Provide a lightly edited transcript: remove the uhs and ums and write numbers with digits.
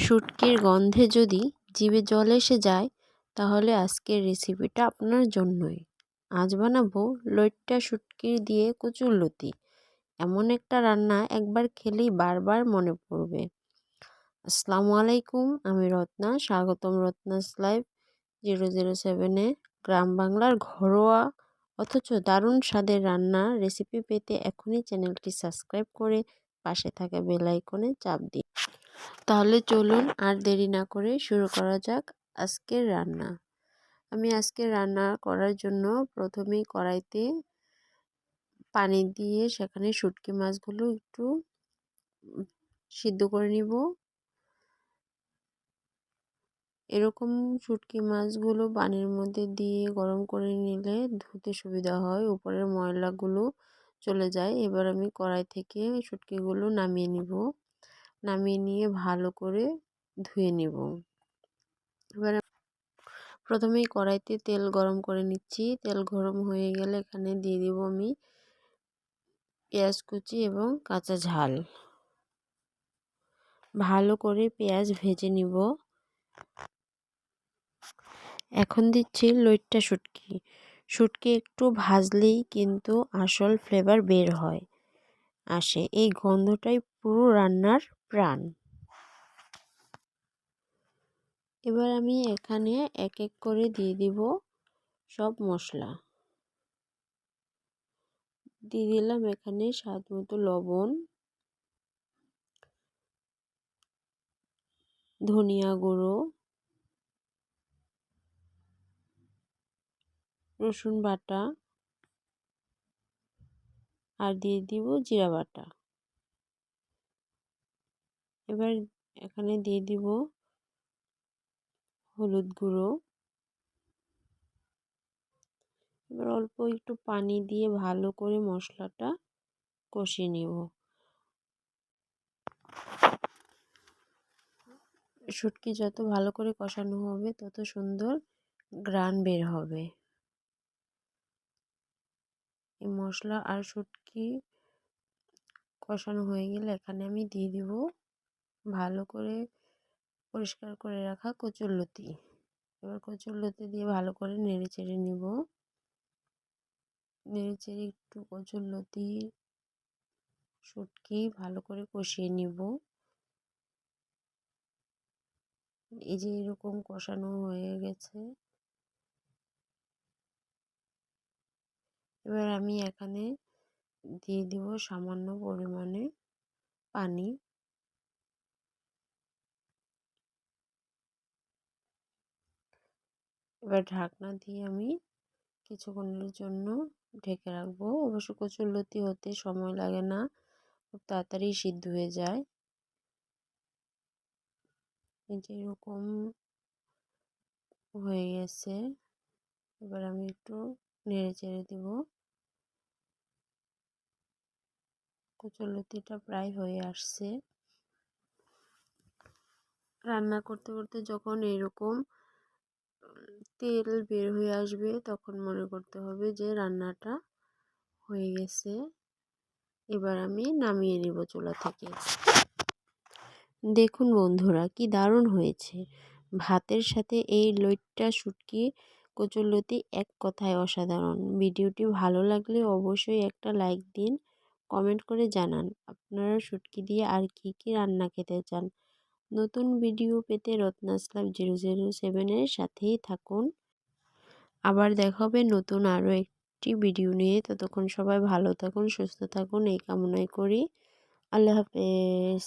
শুটকির গন্ধে যদি জিভে জল এসে যায় তাহলে আজকের রেসিপিটা আপনার জন্যই। আজ বানাবো লইট্টা শুটকি দিয়ে কচুরলতি। এমন একটা রান্না একবার খেলেই বারবার মনে পড়বে। আসসালামু আলাইকুম, আমি রত্না, স্বাগতম রত্নাস লাইভ 007-এ। গ্রাম বাংলার ঘরোয়া অথচ দারুণ স্বাদের রান্না রেসিপি পেতে এখনই চ্যানেলটি সাবস্ক্রাইব করে পাশে থাকা বেল আইকনে চাপ দিন। তাহলে চলুন আর দেরি না করে শুরু করা যাক আজকের রান্না। আমি আজকে রান্না করার জন্য প্রথমেই কড়াইতে পানি দিয়ে সেখানে শুটকি মাছগুলো একটু সিদ্ধ করে নিব। এরকম শুটকি মাছগুলো পানির মধ্যে দিয়ে গরম করে নিলে ধুতে সুবিধা হয়, উপরের ময়লাগুলো চলে যায়। এবার আমি কড়াই থেকে শুটকিগুলো নামিয়ে নিব। নামিয়ে নিয়ে ভালো করে ধুয়ে নেব। এবার প্রথমেই কড়াইতে তেল গরম করে নিচ্ছি। তেল গরম হয়ে গেলে এখানে দিয়ে দিব আমি পেঁয়াজ কুচি এবং কাঁচা ঝাল। ভালো করে পেঁয়াজ ভেজে নিব। এখন দিচ্ছি লইট্টা শুটকি। শুটকি একটু ভাজলেই কিন্তু আসল ফ্লেভার বের হয় আসে, এই গন্ধটাই পুরো রান্নার প্রাণ। এবার আমি এখানে এক এক করে দিয়ে দিব সব মশলা। দিয়ে দিলাম এখানে স্বাদ মতো লবণ, ধনিয়া গুঁড়ো, রসুন বাটা আর দিয়ে দিব জিরা বাটা। এবার এখানে দিয়ে দিব হলুদ গুঁড়ো। এবার অল্প একটু পানি দিয়ে ভালো করে মশলাটা কষিয়ে নেব। শুটকি যত ভালো করে কষানো হবে তত সুন্দর ঘ্রাণ বের হবে। এই মশলা আর শুটকি কষানো হয়ে গেলে এখানে আমি দিয়ে দিব ভালো করে পরিষ্কার করে রাখা কচুরলতি। এবার কচুরলতি দিয়ে ভালো করে নেড়ে চেড়ে নিব। নেড়ে চেড়ে একটু কচুরলতি শুটকি ভালো করে কষিয়ে নিব। এই যে এরকম কষানো হয়ে গেছে। এবার আমি এখানে দিয়ে দিব সামান্য পরিমাণে পানি। এবার ঢাকনা দিয়ে আমি কিছুক্ষণের জন্য ঢেকে রাখবো। অবশ্য কচুরলতি হতে সময় লাগে না, খুব তাড়াতাড়ি সিদ্ধ হয়ে যায়। এই যে এরকম হয়ে গেছে। এবার আমি একটু নেড়ে চেড়ে দিব। কচুরলতিটা প্রায় হয়ে আসছে। রান্না করতে করতে যখন এরকম তেল বের হয়ে আসবে তখন মনে করতে হবে যে রান্নাটা হয়ে গেছে। এবার আমি নামিয়ে নিব চুলা থেকে। দেখুন বন্ধুরা, কি দারুণ হয়েছে। ভাতের সাথে এই লইট্টা শুটকি কচুরলতি এক কথায় অসাধারণ। ভিডিওটি ভালো লাগলে অবশ্যই একটা লাইক দিন, কমেন্ট করে জানান আপনারা শুটকি দিয়ে আর কি কি রান্না খেতে চান। নতুন ভিডিও পেতে রত্নাস লাইভ 007-এর সাথেই থাকুন। আবার দেখা হবে নতুন আরও একটি ভিডিও নিয়ে। ততক্ষণ সবাই ভালো থাকুন, সুস্থ থাকুন এই কামনাই করি। আল্লাহ হাফেজ।